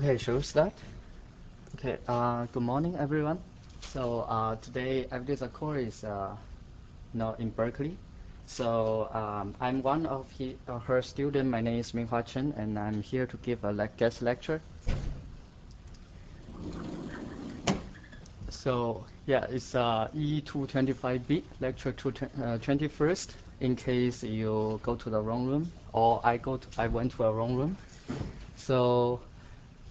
Okay, shall we start? Okay, good morning, everyone. So today, Evidence Core is now in Berkeley. So I'm one of her students. My name is Minghua Chen, and I'm here to give a guest lecture. So yeah, it's E225B, lecture 21st, in case you go to the wrong room, or I went to a wrong room. So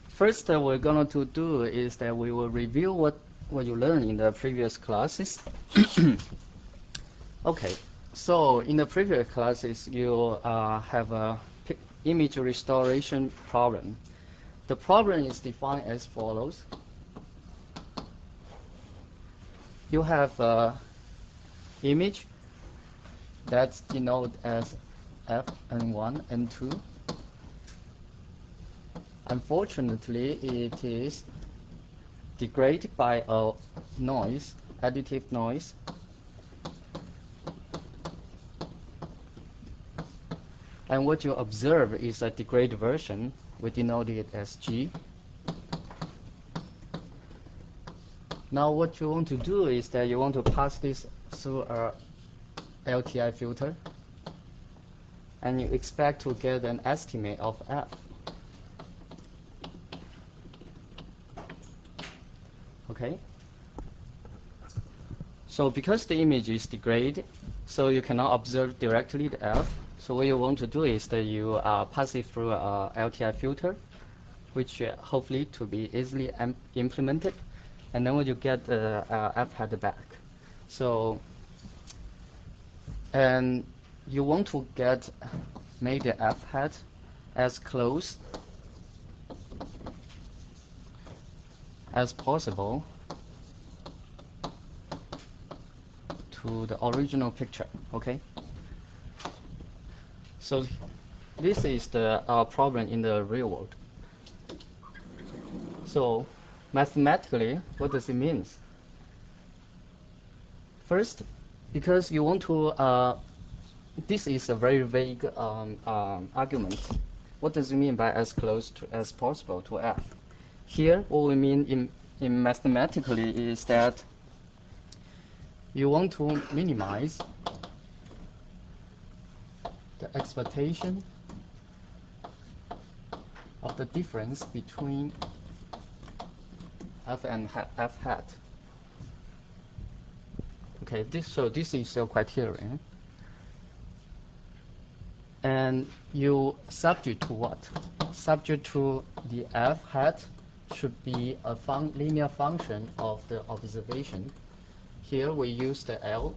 first, we're going to do is that we will review what you learned in the previous classes. Okay, so in the previous classes, you have a image restoration problem. The problem is defined as follows. You have an image that's denoted as Fn1 and 2. Unfortunately, it is degraded by a noise, additive noise. And what you observe is a degraded version. We denote it as G. Now what you want to do is that you want to pass this through a LTI filter, and you expect to get an estimate of F. Okay? So because the image is degraded, so you cannot observe directly the F. So what you want to do is that you pass it through a LTI filter, which hopefully to be easily implemented, and then you get the F hat back. So, and you want to make the F hat as close as possible to the original picture. Okay. So this is the problem in the real world. So mathematically, what does it mean? First, because you want to, this is a very vague argument. What does it mean by as close as possible to F? Here, what we mean in mathematically is that you want to minimize the expectation of the difference between F and F hat. Okay, this is your criterion. And you subject to what? Subject to the F hat should be a linear function of the observation. Here we use the L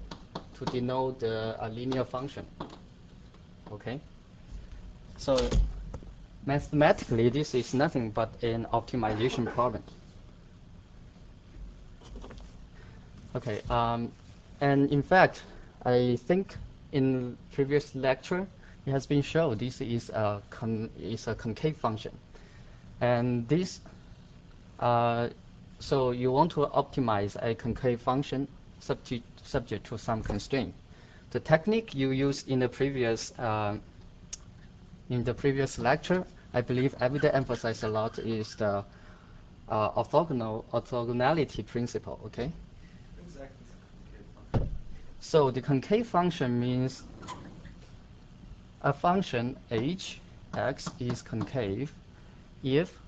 to denote a linear function. Okay? So mathematically, this is nothing but an optimization problem. Okay, and in fact, I think in previous lecture, it has been shown this is a concave function. And this, so you want to optimize a concave function subject to some constraint. The technique you used in the previous lecture, I believe Evidence emphasized a lot, is the orthogonality principle. Okay. Exactly. So the concave function means a function h x is concave if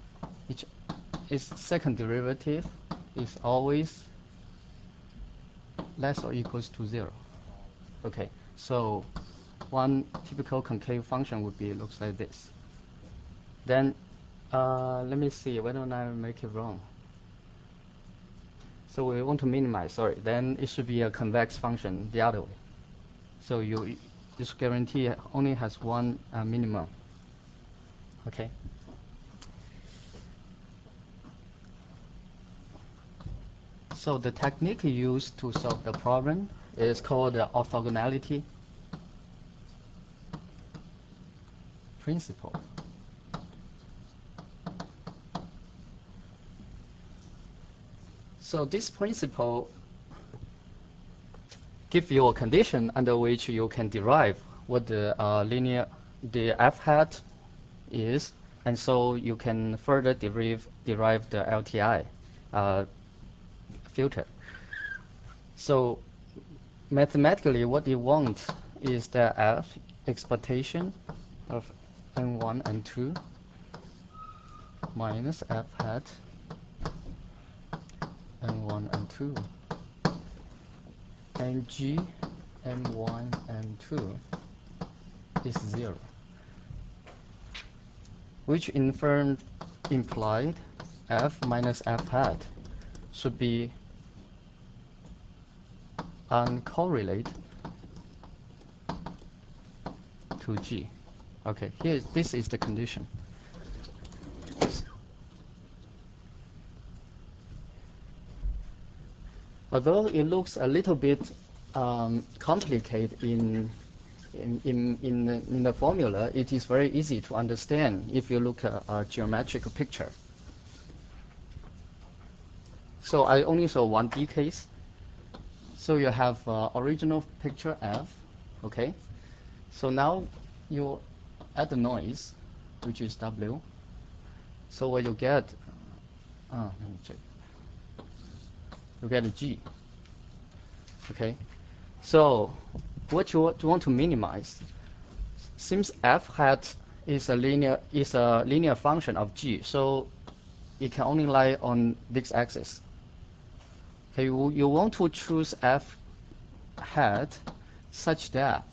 its second derivative is always less or equals to 0. Okay, so one typical concave function would be looks like this. Then let me see, why don't I make it wrong? So we want to minimize, sorry, then it should be a convex function the other way. So this guarantee only has one minimum. Okay. So the technique used to solve the problem is called the orthogonality principle. So this principle gives you a condition under which you can derive what the F hat is And so you can further derive the LTI filter. So mathematically, what you want is the F expectation of N1 and 2 minus F hat N1 and 2 and G N1 and 2 is 0, which in turn implied F minus F hat should be uncorrelated to G. Okay, this is the condition. Although it looks a little bit complicated in the formula, it is very easy to understand if you look at a geometric picture. So I only show one D case. So you have original picture F, okay? So now you add the noise, which is W. So what you get, let me check. You get a G, okay? So what you want to minimize, since F hat is a linear function of G, so it can only lie on this axis. Okay, you want to choose F hat such that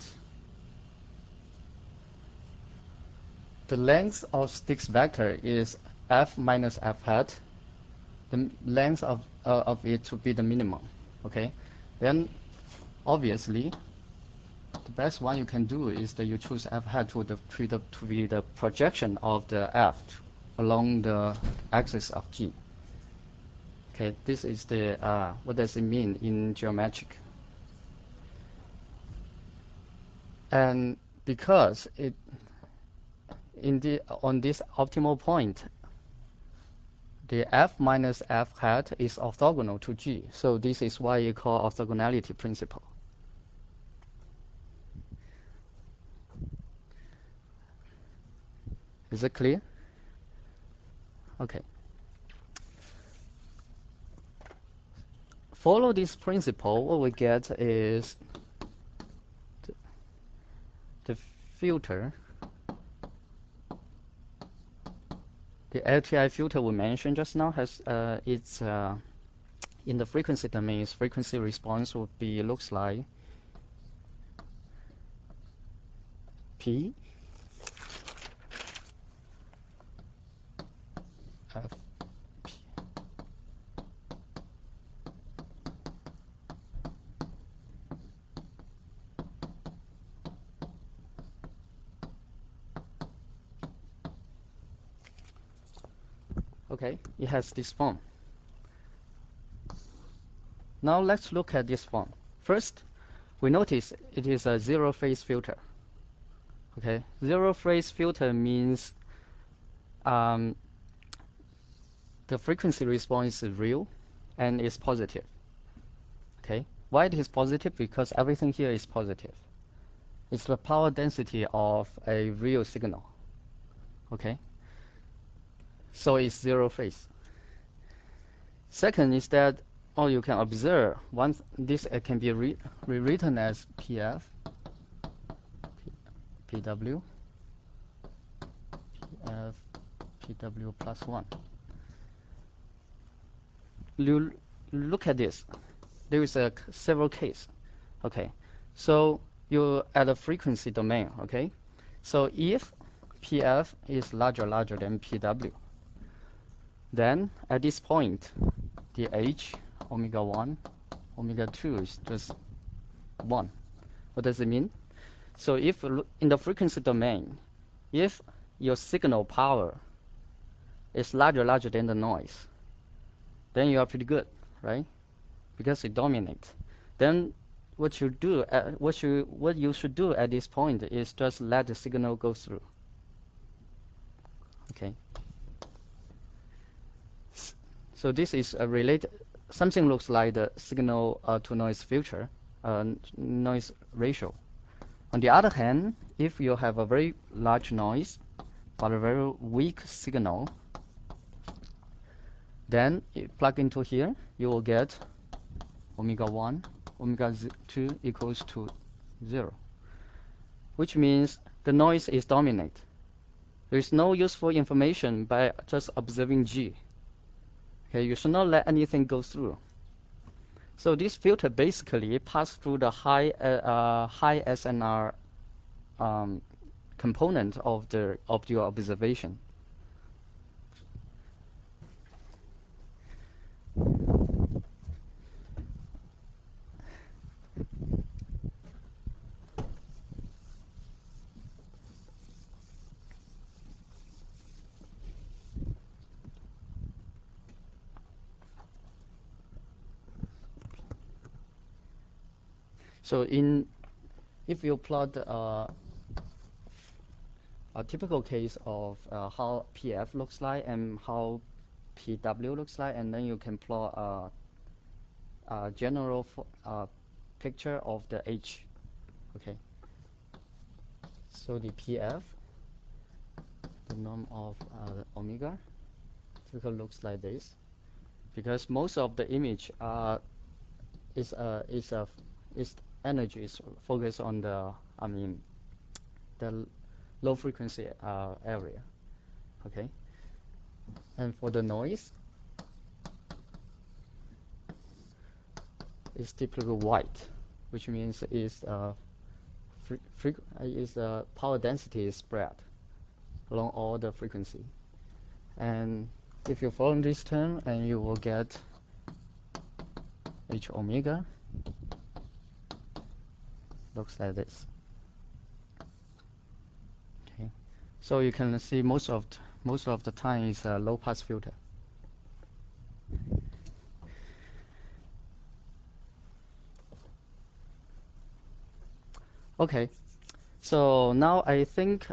the length of this vector is F minus F hat. The length of it to be the minimum. Okay, then obviously the best one you can do is that you choose F hat to be the projection of the F along the axis of G. Okay, this is the what does it mean in geometric? And because on this optimal point, the F minus F hat is orthogonal to G. So this is why you call orthogonality principle. Is it clear? Okay. Follow this principle, what we get is the filter, the LTI filter we mentioned just now has its in the frequency domain, its frequency response would be looks like P F P. Okay, it has this form. Now let's look at this form. First, we notice it is a zero phase filter. Okay, zero phase filter means the frequency response is real and is positive. Okay, why it is positive? Because everything here is positive. It's the power density of a real signal. Okay, so it's zero phase. Second is that you can observe once this can be rewritten as PF, PW, PF, PW plus 1. You look at this. There is several cases. Okay, so you add a frequency domain. Okay, so if PF is larger than PW, then at this point, the H omega 1, omega 2 is just 1. What does it mean? So if in the frequency domain, if your signal power is larger than the noise, then you are pretty good, right? Because it dominates. Then what you should do at this point is just let the signal go through. Okay. So this is a related. Something looks like the signal to noise filter, noise ratio. On the other hand, if you have a very large noise, but a very weak signal. Then you plug into here, you will get omega 1, omega 2 equals to 0, which means the noise is dominant. There is no useful information by just observing G. Okay, you should not let anything go through. So this filter basically passes through the high SNR component of your observation. So if you plot a typical case of how PF looks like and how PW looks like, and then you can plot a general picture of the H. Okay. So the PF, the norm of omega, typically looks like this, because most of the image is energy is focused on the the low frequency area. Okay. And for the noise, it's typically white, which means power density is spread along all the frequency. And if you follow this term, and you will get H omega looks like this. Okay, so you can see most of the time is a low pass filter. Okay, so now I think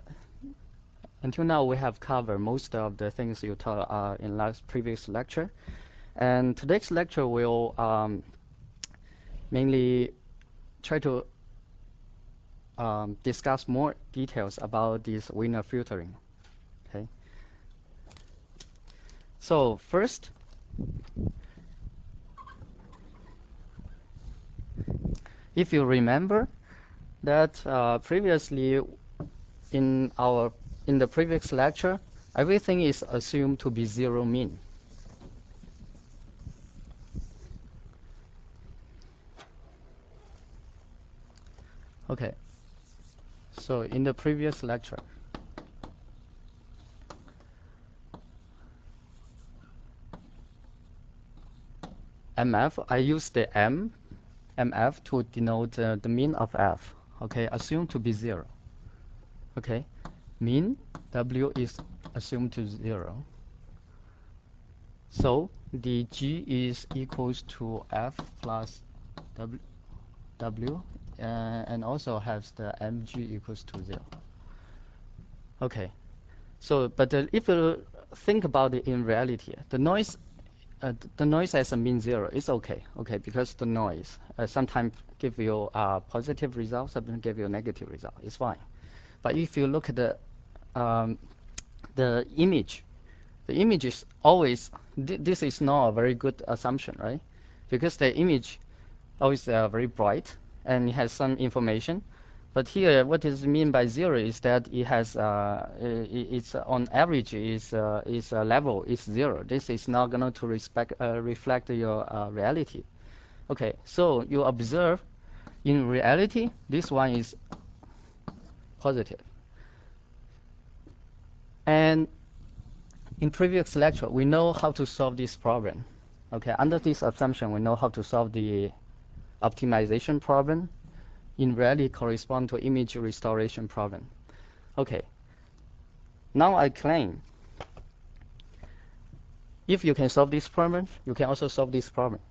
until now we have covered most of the things you taught in previous lecture, and today's lecture will mainly try to discuss more details about this Wiener filtering. Okay. So first, if you remember that previously in the previous lecture, everything is assumed to be zero mean. Okay. So in the previous lecture, MF, I used the MF to denote the mean of F. Okay, assumed to be 0. Okay, mean W is assumed to 0. So the G is equals to F plus W, and also has the MG equals to 0. Okay, so but if you think about it in reality, the noise as a mean 0 is okay, because the noise sometimes give you a positive result, sometimes give you a negative result. It's fine. But if you look at the image is always this is not a very good assumption, right? Because the image always very bright and it has some information. But here, what is mean by 0 is that it has it's on average is level is 0. This is not going to reflect your reality. Okay, so you observe in reality this one is positive. And in previous lecture, we know how to solve this problem. Okay, under this assumption, we know how to solve the optimization problem. In reality correspond to image restoration problem. Okay. Now I claim if you can solve this problem, you can also solve this problem.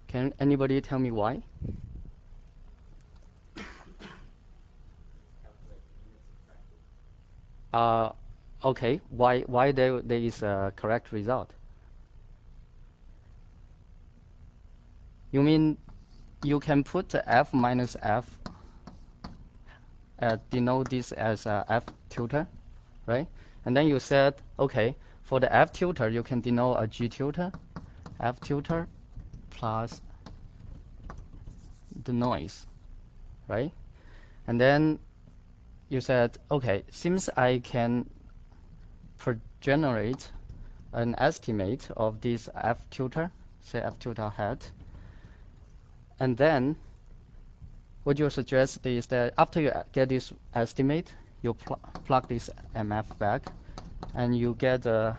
Can anybody tell me why? Okay. Why there is a correct result? You mean you can put F minus F denote this as F tilde, right? And then you said, okay, for the F tilde, you can denote a G tilde, F tilde plus the noise, right? And then you said, okay, since I can generate an estimate of this F tilde, say F tilde hat, and then what you suggest is that after you get this estimate, you plug this MF back, and you get the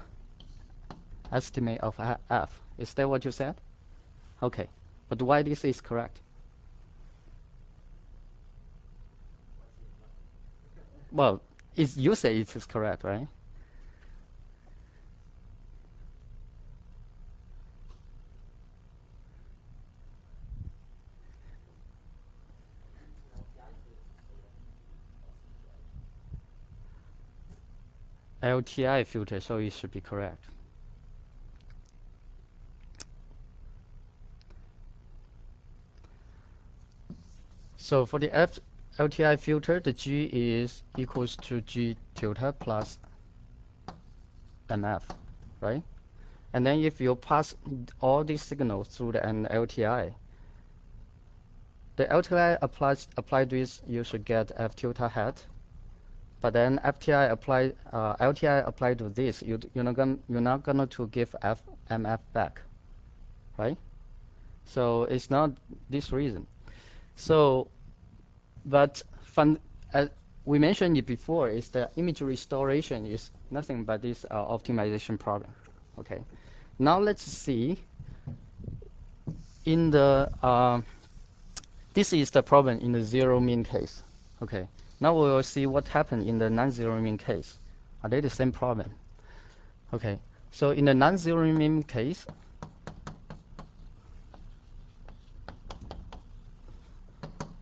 estimate of F. Is that what you said? Okay, but why this is correct? Well, you say it is correct, right? LTI filter, so it should be correct. So for the LTI filter, the G is equals to G tilde plus MF, right? And then if you pass all these signals through an LTI, the LTI applied this, you should get F tilde hat. But then LTI applied to this, you're not gonna to give MF back, right? So it's not this reason. So, but as we mentioned it before, is the image restoration is nothing but this optimization problem. Okay. Now let's see. In the this is the problem in the zero mean case. Okay. Now we will see what happened in the non-zero mean case. Are they the same problem? Okay. So in the non-zero mean case,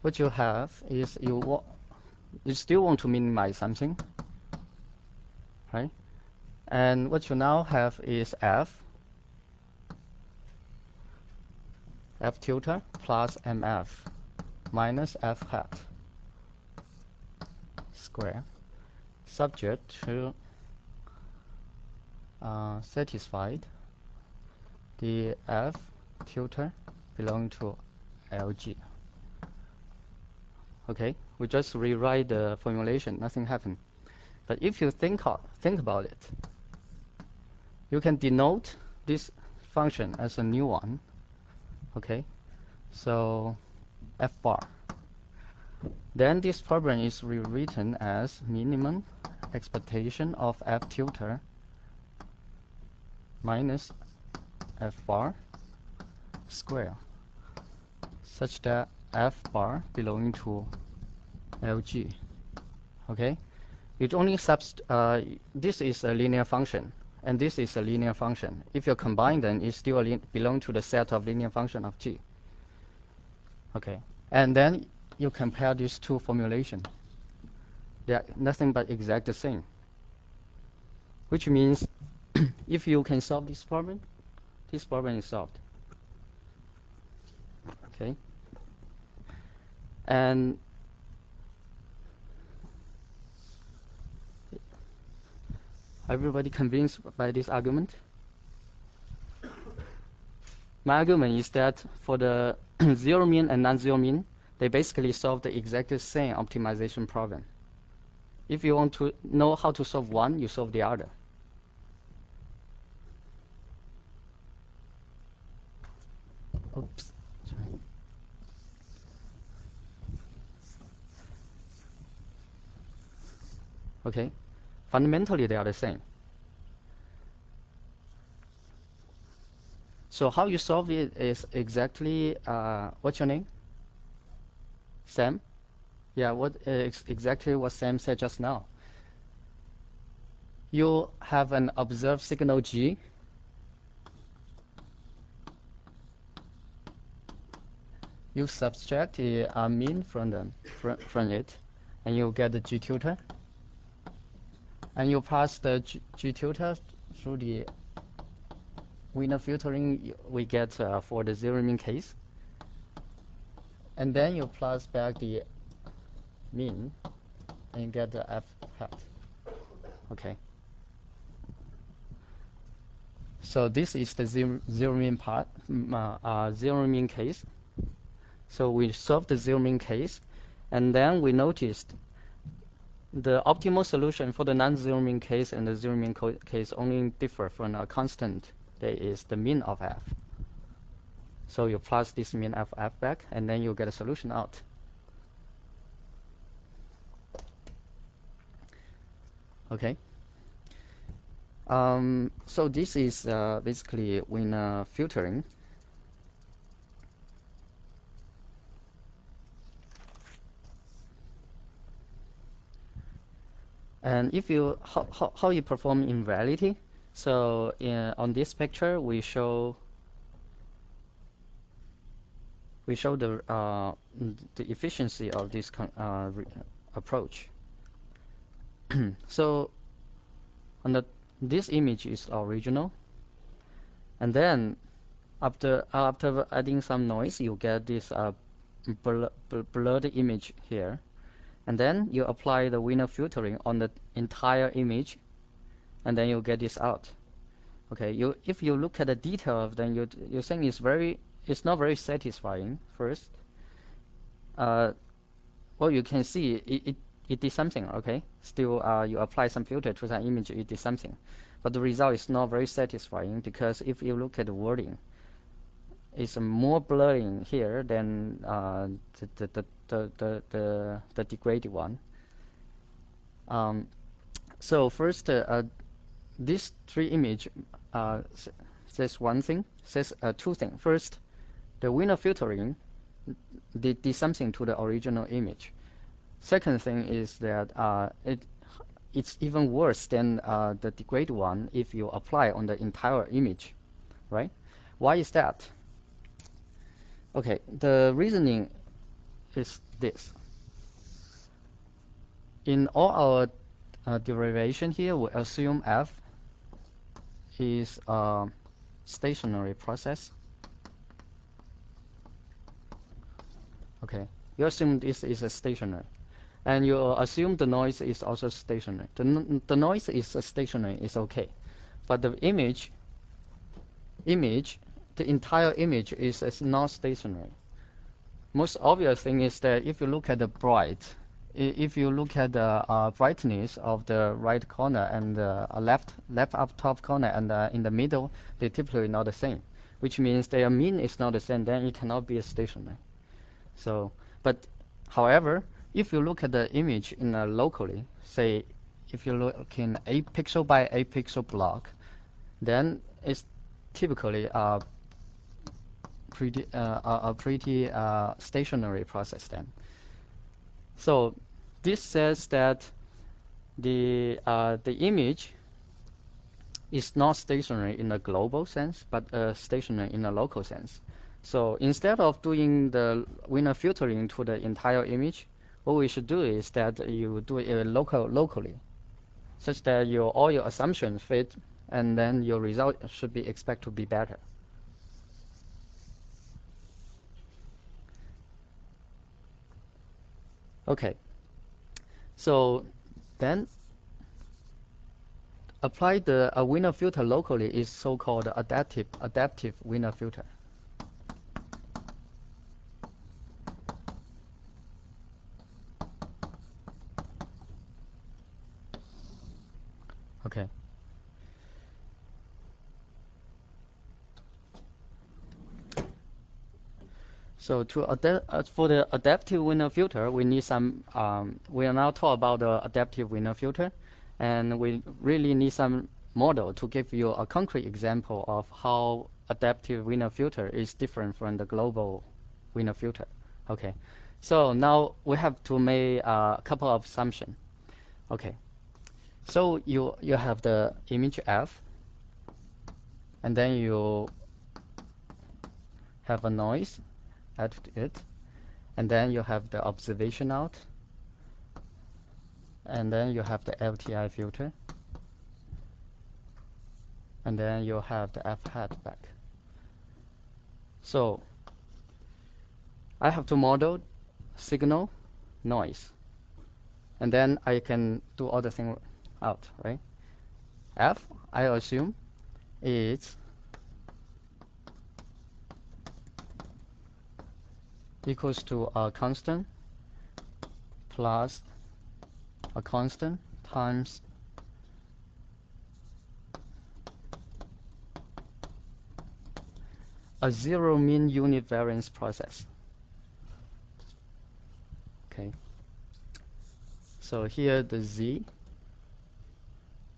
what you have is you still want to minimize something, right? And what you now have is F tilde plus MF minus F hat square subject to satisfied the F tilde belong to LG. Okay, we just rewrite the formulation, nothing happened. But if you think about it, you can denote this function as a new one. Okay, so F bar. Then this problem is rewritten as minimum expectation of F tilde minus F bar square, such that F bar belonging to LG. Okay, it only this is a linear function, and this is a linear function. If you combine them, it still belong to the set of linear function of G. Okay, and then you compare these two formulations. They are nothing but exact the same, which means if you can solve this problem is solved. Okay, and everybody convinced by this argument? My argument is that for the zero mean and non-zero mean, they basically solve the exact same optimization problem. If you want to know how to solve one, you solve the other. Oops. Sorry. Okay, fundamentally they are the same. So how you solve it is exactly, what's your name? Sam? Yeah, exactly what Sam said just now. You have an observed signal G. You subtract the mean from it, and you get the G tilde. And you pass the G tilde through the Wiener filtering we get for the zero mean case. And then you plus back the mean and get the f hat. Okay. So this is the zero mean part, zero mean case. So we solved the zero mean case, and then we noticed the optimal solution for the non-zero mean case and the zero mean case only differ from a constant that is the mean of f. So you plus this mean of f back, and then you get a solution out. Okay. So this is basically winner filtering. And if you how you perform in reality, so on this picture we show the efficiency of this approach. So on this image is original, and then after adding some noise, you get this blurred image here, and then you apply the winner filtering on the entire image, and then you get this out. Okay, if you look at the detail, then you think it's not very satisfying. First, well, you can see it did something. Okay, still you apply some filter to that image, it did something, but the result is not very satisfying, because if you look at the wording, it's more blurring here than the degraded one. So first, these three image says one thing, says two things. First, the winner filtering did something to the original image. Second thing is that it's even worse than the degraded one if you apply on the entire image, right? Why is that? Okay, the reasoning is this. In all our derivation here, we assume f is a stationary process. Okay, you assume this is a stationary, and you assume the noise is also stationary. The noise is stationary, is okay, but the image, the entire image is not stationary. Most obvious thing is that if you look at the if you look at the brightness of the right corner and the left up top corner and in the middle, they're typically not the same, which means their mean is not the same, then it cannot be a stationary. So, but however, if you look at the image in locally, say if you look in 8 pixel by 8 pixel block, then it's typically a pretty stationary process then. So this says that the image is not stationary in a global sense, but stationary in a local sense. So instead of doing the winner filtering to the entire image, what we should do is that you do it locally, such that all your assumptions fit, and then your result should be expected to be better. Okay, so then apply the winner filter locally is so-called adaptive winner filter. Okay. So for the adaptive winner filter, we need some. We are now talking about the adaptive winner filter, and we really need some model to give you a concrete example of how adaptive winner filter is different from the global winner filter. Okay. So now we have to make a couple of assumptions. Okay. So you have the image f, and then you have a noise at it, and then you have the observation out, and then you have the LTI filter, and then you have the f hat back. So I have to model signal noise. and then I can do all the thing out, right? F, I assume, is equals to a constant plus a constant times a zero mean unit variance process. Okay. So here the Z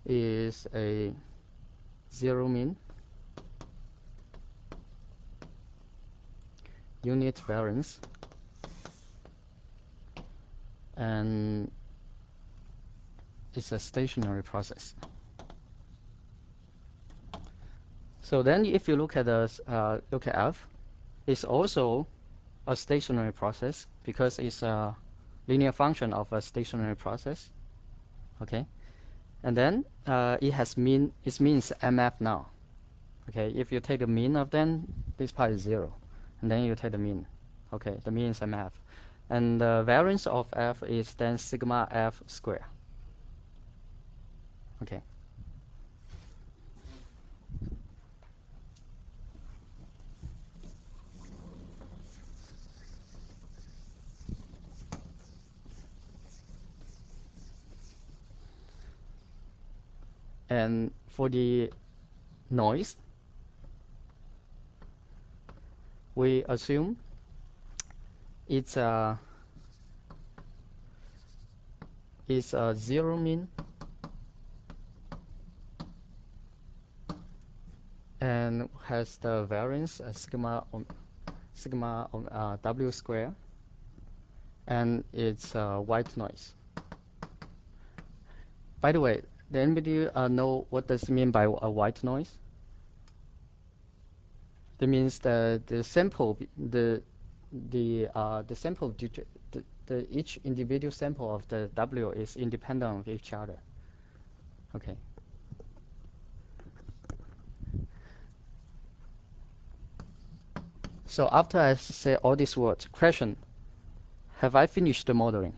is a zero mean unit variance, and it's a stationary process. So then if you look at F, it's also a stationary process because it's a linear function of a stationary process. Okay, and then it means MF now. Okay, if you take the mean of then this part is 0, and then you take the mean. Okay, the mean is MF, and the variance of F is then sigma F square. Okay. And for the noise, we assume it's a zero mean and has the variance sigma W square, and it's white noise. By the way, does anybody know what does it mean by a white noise? That means the sample each individual sample of the W is independent of each other. Okay. So after I say all these words, question: have I finished the modeling?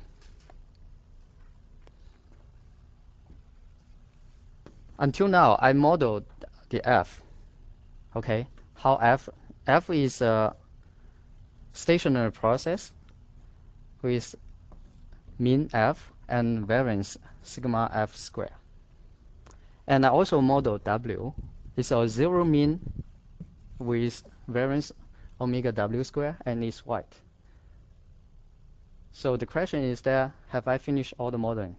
Until now, I modeled the F. Okay, how F is a stationary process with mean F and variance sigma F square. And I also modeled W. It's a zero mean with variance omega W square, and it's white. So the question is there, have I finished all the modeling?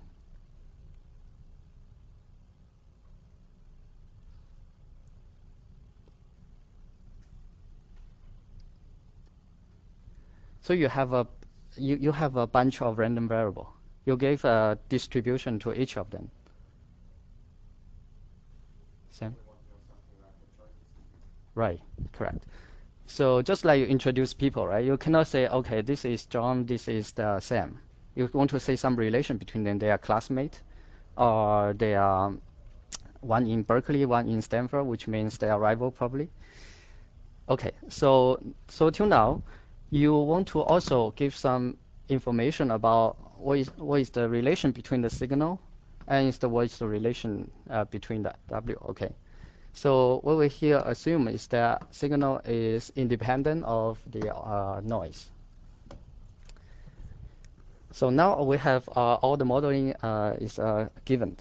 So you have a bunch of random variable. You gave a distribution to each of them. Sam? Right, correct. So just like you introduce people, right? You cannot say, okay, this is John, this is Sam. You want to say some relation between them. They are classmates, or they are one in Berkeley, one in Stanford, which means they are rival probably. Okay, so till now, you want to also give some information about what is the relation between the signal and what is the relation between the W. Okay, so what we here assume is that signal is independent of the noise. So now we have all the modeling is given.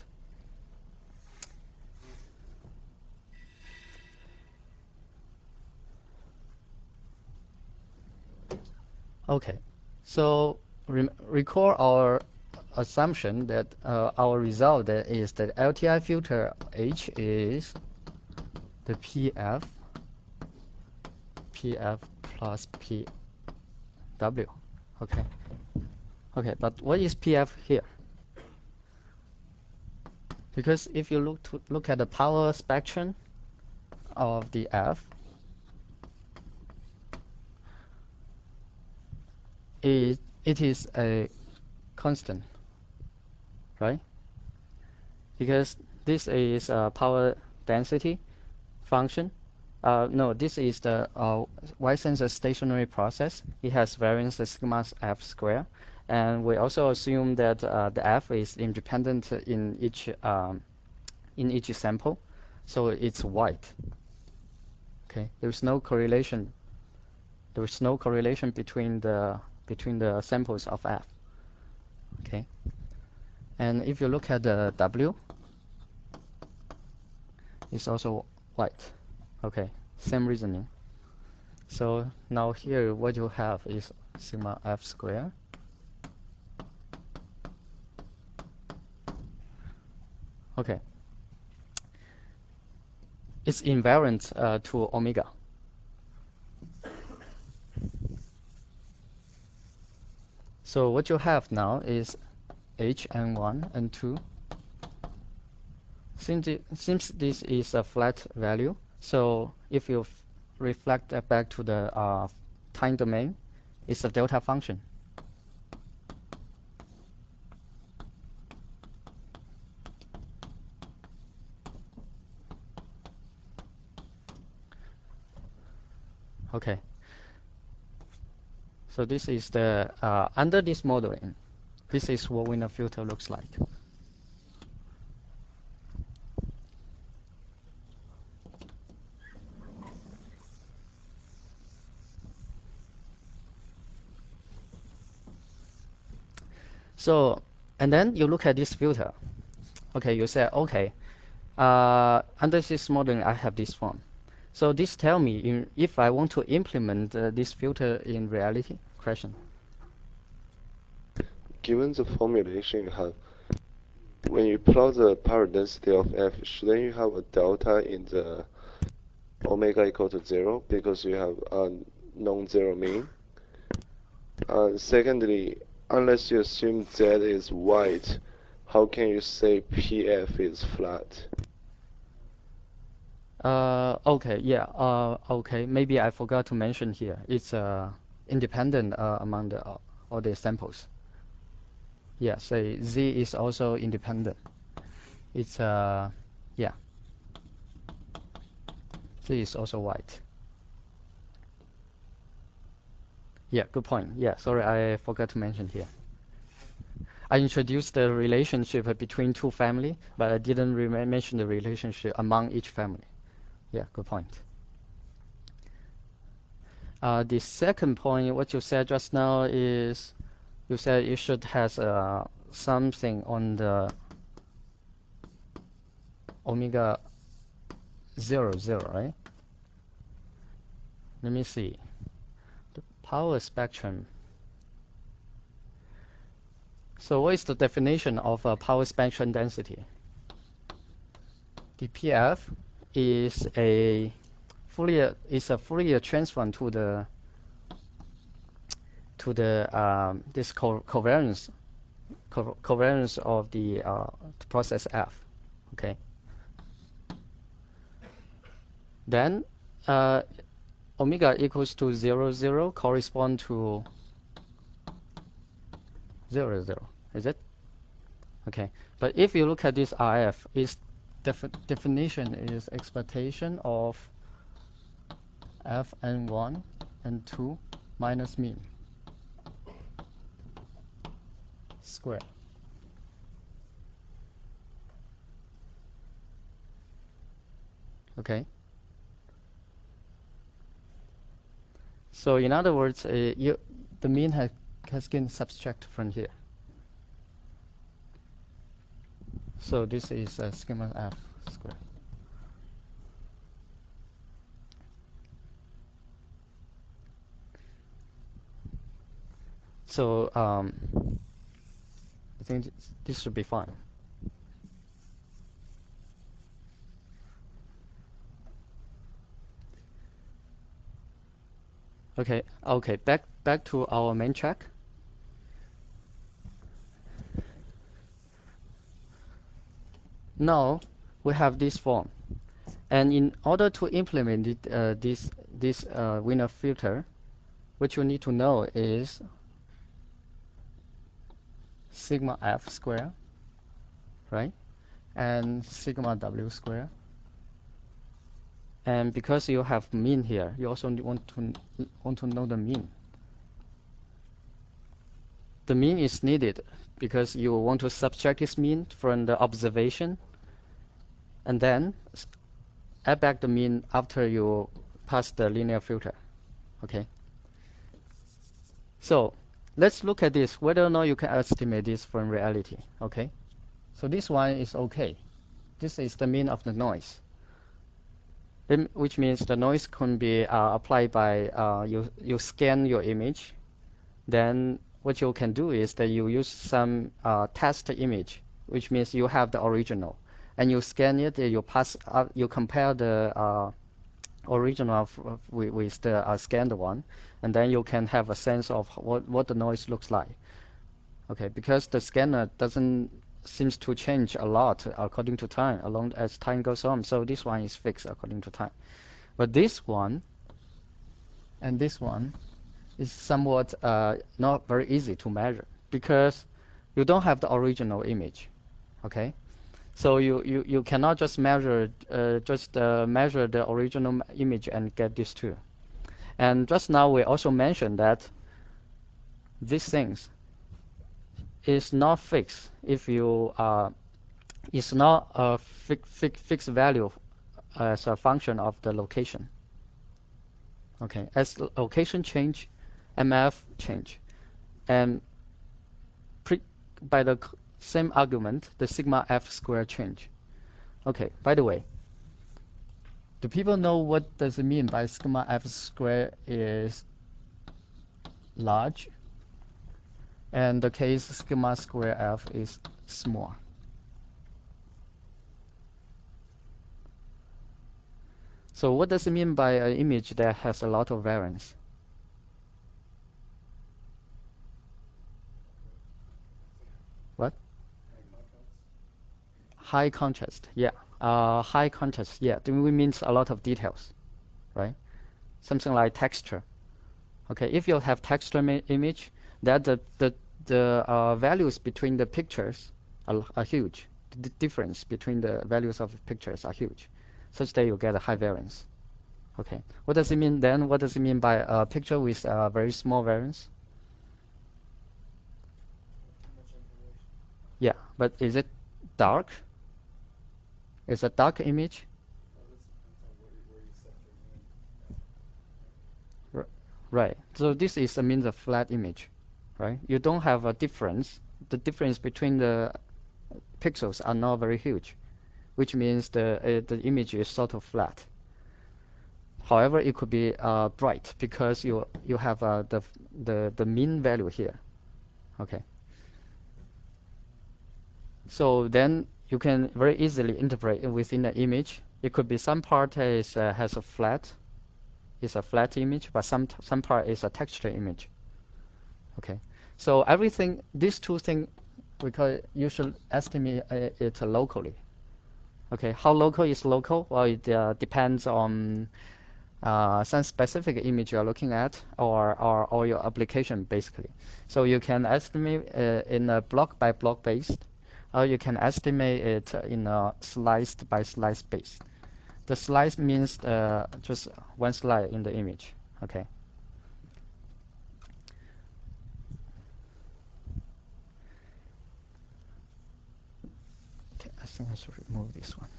Okay, so recall our assumption that our result is that LTI filter H is the PF plus PW. Okay. Okay, but what is PF here? Because if you look at the power spectrum of the F, it is a constant, right? Because this is a power density function. No, this is the Y sensor stationary process. It has variance sigma F square, And we also assume that the f is independent in each sample, so it's white. Okay, there's no correlation. There's no correlation between the samples of f. Okay, and if you look at the w, it's also white. Okay, same reasoning. So now here what you have is sigma f squared. Okay, it's invariant to omega. So what you have now is h and 1 and 2. Since this is a flat value, so if you reflect that back to the time domain, it's a delta function. Okay. So this is the under this modeling, this is what Wiener filter looks like. So, and then you look at this filter. Okay, you say, okay, under this modeling, I have this form. So this tell me if I want to implement this filter in reality. Question. Given the formulation you have, when you plot the power density of f, shouldn't you have a delta in the omega equal to 0 because you have a non-zero mean? Secondly, unless you assume z is white, how can you say pf is flat? Okay, yeah, okay, maybe I forgot to mention here. It's independent among all the samples. Yeah, say Z is also independent. It's yeah, Z is also white. Yeah, good point. Yeah, sorry, I forgot to mention here. I introduced the relationship between two families, but I didn't mention the relationship among each family. Yeah, good point. The second point, what you said just now is, you said it should have something on the omega 0, 0, right? Let me see. The power spectrum. So what is the definition of a power spectrum density? dPF is a Fourier transform to the this covariance of the process F. Okay. Then omega equals to 0, 0 correspond to 0, 0. Is it? Okay. But if you look at this RF, its definition is expectation of Fn1 and 2 minus mean square. Okay. So in other words, the mean has been subtracted from here. So this is sigma F squared. So I think this should be fine. Okay, okay, back to our main track. Now we have this form, and in order to implement this Wiener filter, what you need to know is sigma F square, right, and sigma W square. And because you have mean here, you also want to know the mean. the mean is needed because you want to subtract this mean from the observation and then add back the mean after you pass the linear filter. Okay. So let's look at this, whether or not you can estimate this from reality. Okay. So this one is okay. This is the mean of the noise, which means the noise can be applied by you scan your image. Then what you can do is that you use some test image, which means you have the original, and you scan it. You pass you compare the original with the scanned one, and then you can have a sense of what the noise looks like. Okay, because the scanner doesn't seems to change a lot according to time, along as time goes on. So this one is fixed according to time. But this one and this one is somewhat not very easy to measure because you don't have the original image. Okay, so you cannot just measure measure the original image and get these two. And just now we also mentioned that these things is not fixed if you it's not a fixed value as a function of the location. Okay, as location change, MF change, and by the same argument, the sigma f square change. Okay, by the way, do people know what does it mean by sigma f square is large, and the case sigma square f is small? So what does it mean by an image that has a lot of variance? What? High contrast, yeah. High contrast, yeah. It means a lot of details, right? Something like texture. Okay, if you have texture image, that the values between the pictures are huge. The difference between the values of pictures are huge, such that you get a high variance. Okay, what does it mean then? What does it mean by a picture with a very small variance? Yeah, but is it dark? Is a dark image? Right. So this is a means of flat image, right? You don't have a difference. The difference between the pixels are not very huge, which means the image is sort of flat. However, it could be bright because you have the mean value here. Okay. So then you can very easily interpret within the image. It could be some part is has a flat image, but some part is a texture image. Okay. So everything, these two things, you should estimate it locally. Okay. How local is local? Well, it depends on some specific image you're looking at or your application basically. So you can estimate in a block by block based, or you can estimate it in a sliced by slice based. The slice means just one slice in the image. Okay. Okay, I think I should remove this one.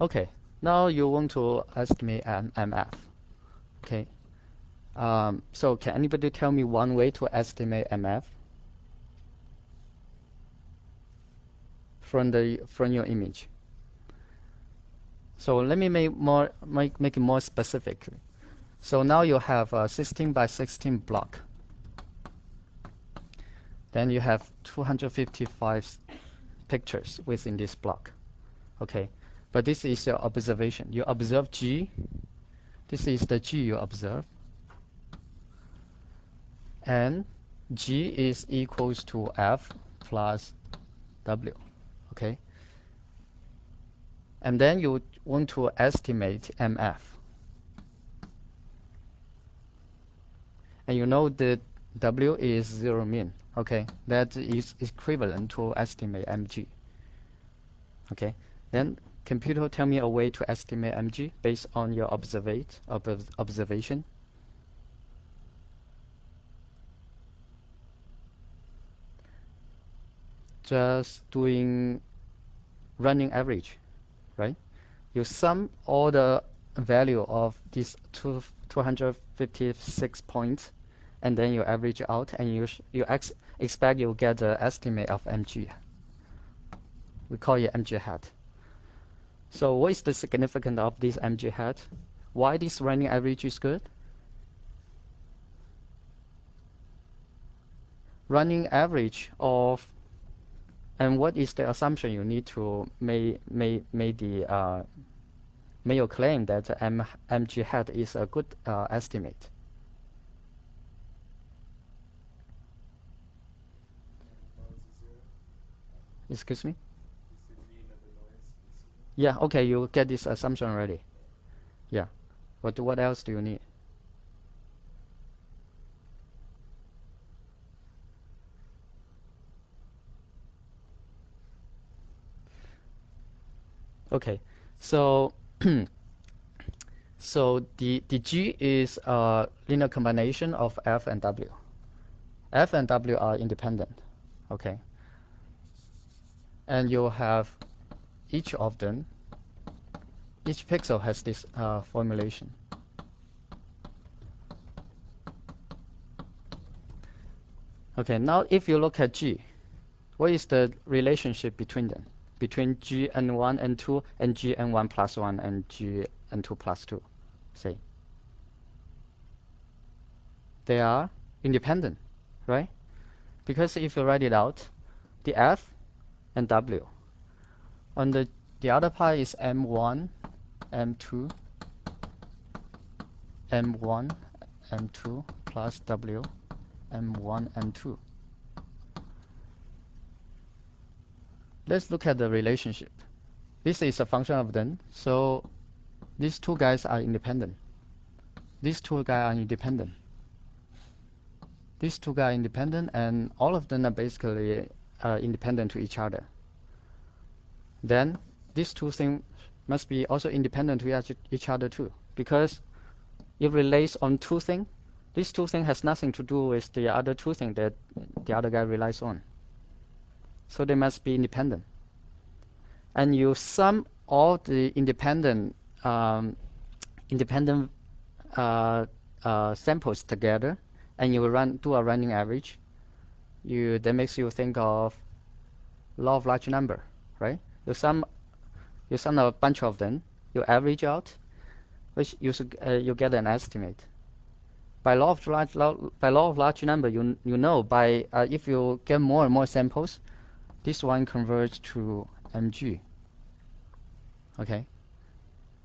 Okay, now you want to estimate an MF. Okay. So can anybody tell me one way to estimate MF from your image? So let me make it more specific. So now you have a 16 by 16 block. Then you have 255 pictures within this block. Okay, but this is your observation. You observe G. This is the G you observe. And G is equals to F plus W. Okay. And then you want to estimate MF. And you know the W is zero mean. Okay, that is equivalent to estimate MG. Okay, then computer tell me a way to estimate mg based on your observation? Just doing running average, right? You sum all the value of these 256 points, and then you average out, and you expect you'll get the estimate of mg. We call it mg hat. So what is the significance of this mg hat? Why this running average is good? Running average of, and what is the assumption you need to make your claim that mg hat is a good estimate? Excuse me? Yeah, okay, you get this assumption already. Yeah. What else do you need? Okay, so so the G is a linear combination of F and W. F and W are independent. Okay. And you have each of them, each pixel has this formulation. Okay, now if you look at G, what is the relationship between them? Between Gn1 and 2 and Gn1 plus 1 and Gn2 plus 2, say. They are independent, right? Because if you write it out, the F and W. On the other part is M1, M2, M1, M2 plus W, M1, M2. Let's look at the relationship. This is a function of them, so these two guys are independent. These two guys are independent. These two guys are independent, and all of them are basically independent to each other. Then these two things must be also independent to each other too, because it relates on two things. These two things has nothing to do with the other two things that the other guy relies on. So they must be independent. And you sum all the independent samples together, and you do a running average. That makes you think of law of large number, right? You sum a bunch of them, you average out, which you get an estimate. By law of large number, you know by if you get more and more samples, this one converges to mg. Okay.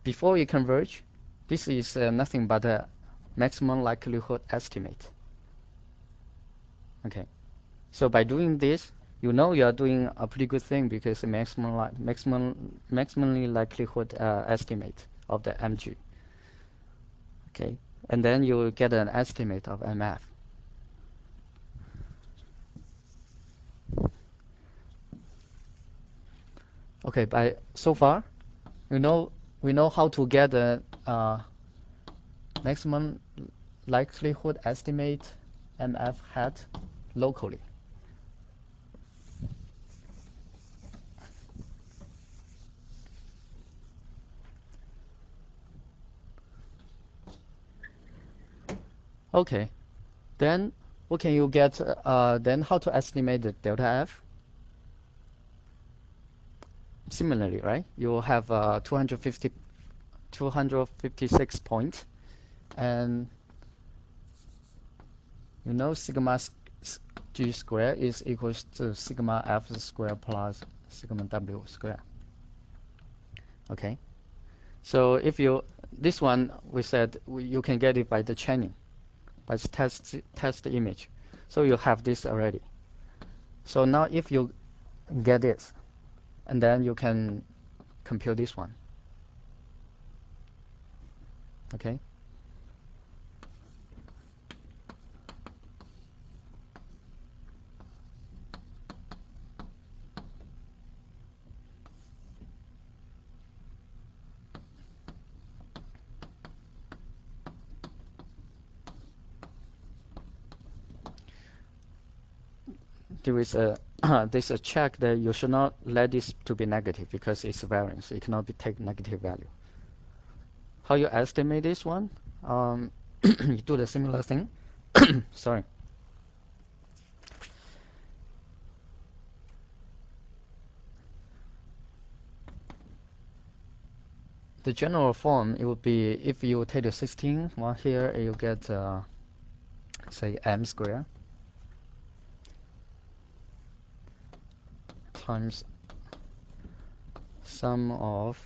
Before you converge, this is nothing but a maximum likelihood estimate. Okay. So by doing this, you know you are doing a pretty good thing, because the maximally likelihood estimate of the mg. Okay. And then you will get an estimate of mf. Okay, so far, we know how to get the maximum likelihood estimate mf hat locally. Okay, then what can you get? Then how to estimate the delta f? Similarly, right? You have 256 points, and you know sigma g square is equals to sigma f square plus sigma w square. Okay, so if this one we said you can get it by the chaining, by test image. So you have this already. So now if you get this, and then you can compute this one. Okay. there is a there's a check that you should not let this to be negative because it's variance. It cannot be take negative value. How you estimate this one? You do the similar thing. Sorry. The general form, it would be if you take the 16 one here, you get say m squared times sum of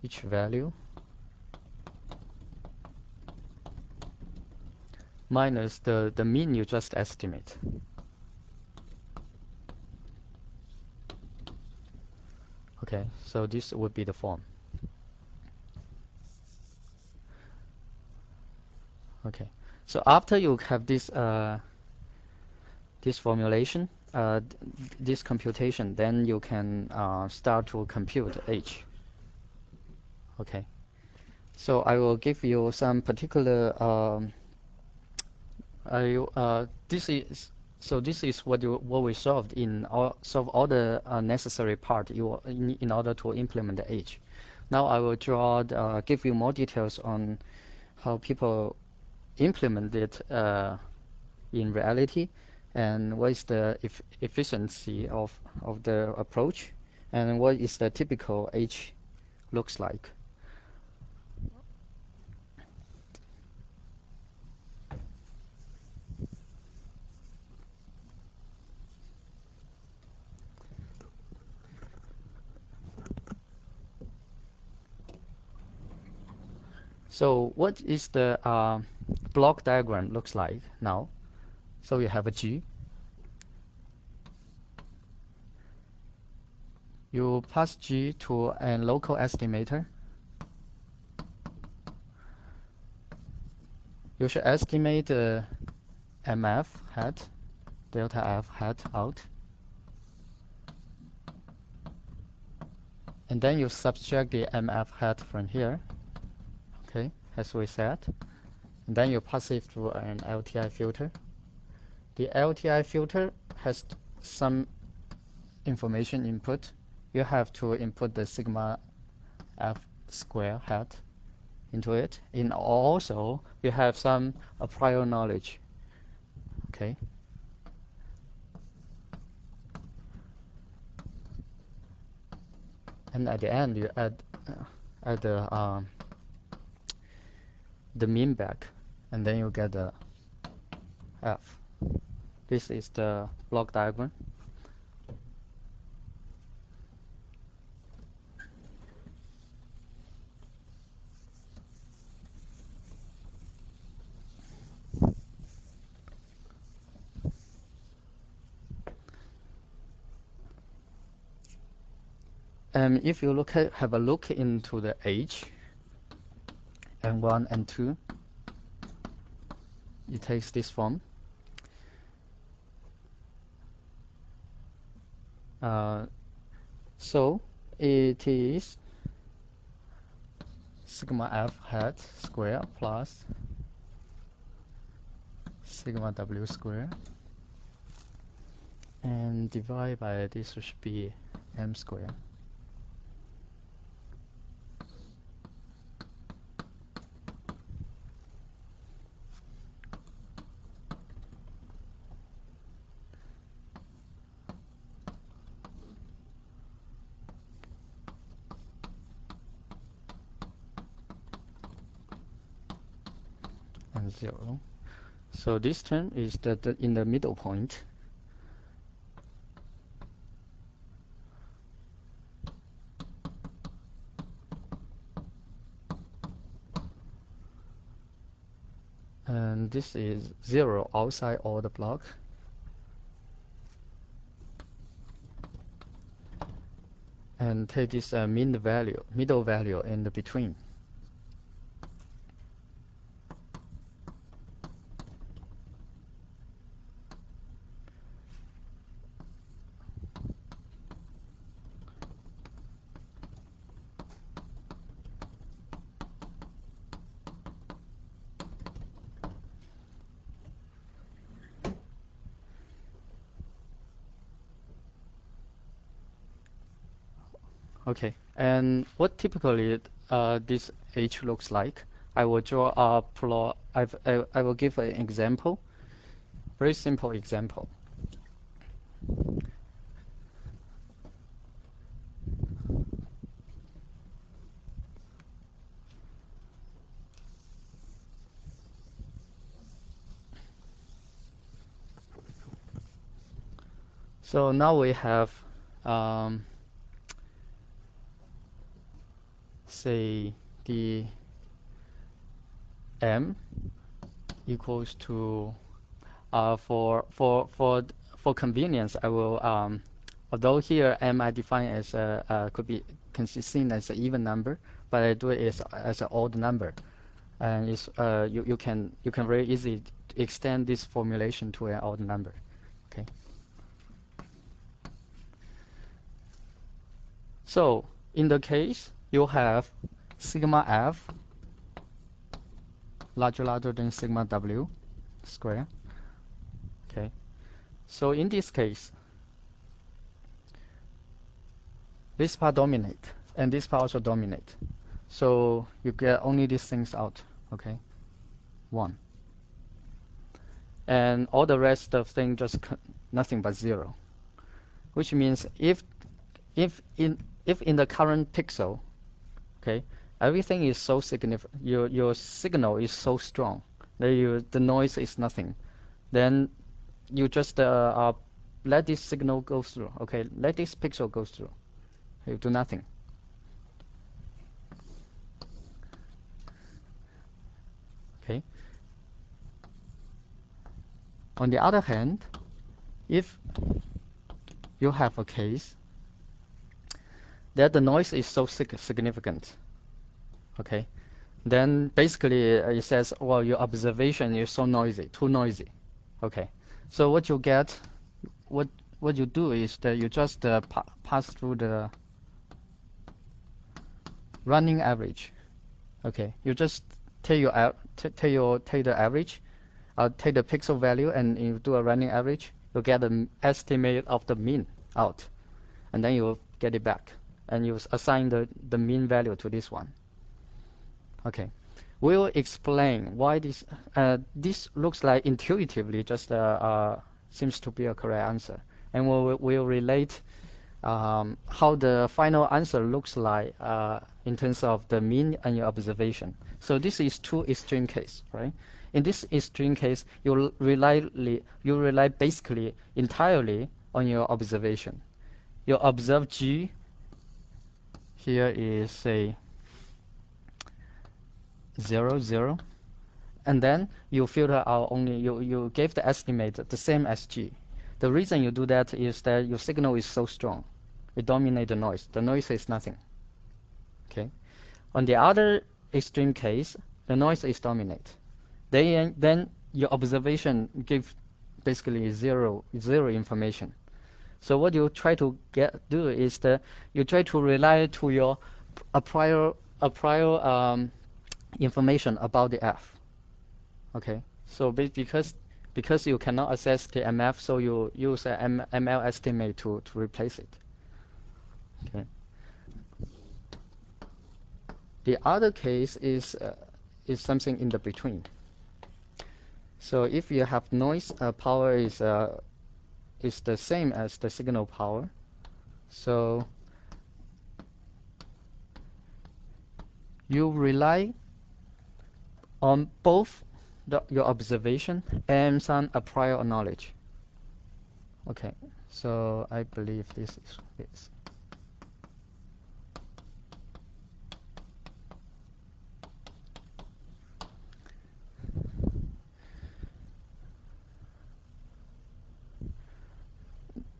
each value minus the mean you just estimate. Okay, so this would be the form. Okay, so after you have this this formulation, this computation, then you can start to compute h. Okay, so I will give you some particular this is what we solved solve all the necessary part in order to implement the h. Now I will give you more details on how people implement it in reality, and what is the efficiency of the approach, and what is the typical h looks like. So what is the block diagram looks like now? So you have a G. You pass G to a local estimator. You should estimate the MF hat, delta F hat out. And then you subtract the MF hat from here. Okay, as we said. And then you pass it through an LTI filter. The LTI filter has some information input. You have to input the sigma F square hat into it. And also, you have some prior knowledge. Okay. And at the end, you add the mean back, and then you get the F. This is the block diagram. And if you have a look into the H, N1 and 2, it takes this form. So it is sigma F hat square plus sigma W square, and divide by this should be M square. And 0. So this term is in the middle point. And this is 0 outside all the block. And take this middle value in the between. Okay, and what typically this H looks like, I will draw a plot. I will give an example, very simple example. So now we have, say, the M equals to, for convenience, I will, although here M I define as could be seen as an even number, but I do it as an odd number, and it's you can very easily extend this formulation to an odd number. Okay. So in the case you have sigma f larger than sigma w square. Okay. So in this case, this part dominate and this part also dominate. So you get only these things out. Okay. 1. And all the rest of things just nothing but 0. Which means if in the current pixel, okay, everything is so significant, your signal is so strong that the noise is nothing, then you just let this signal go through. Okay, let this pixel go through. You do nothing. Okay. On the other hand, if you have a case that the noise is so significant, okay, then basically it says, well, your observation is so noisy, too noisy. Okay, so what you get, what you do is that you just pass through the running average. Okay, you just take the average, take the pixel value, and you do a running average. You get an estimate of the mean out, and then you get it back, and you assign the mean value to this one. Okay, we'll explain why this looks like intuitively just seems to be a correct answer, and we'll relate how the final answer looks like in terms of the mean and your observation. So this is two extreme case, right? In this extreme case, you rely basically entirely on your observation. You observe G. Here is say 0, 0, and then you filter out only you gave the estimate the same as G. The reason you do that is that your signal is so strong. It dominates the noise. The noise is nothing. Okay. On the other extreme case, the noise is dominate. Then your observation gives basically zero information. So what you try to do is that you try to rely to your a prior information about the f. Okay. So because you cannot access the MF, so you use an ML estimate to replace it. Okay. The other case is something in the between. So if you have noise, power is the same as the signal power. So you rely on both your observation and some prior knowledge. Okay, so I believe this is this.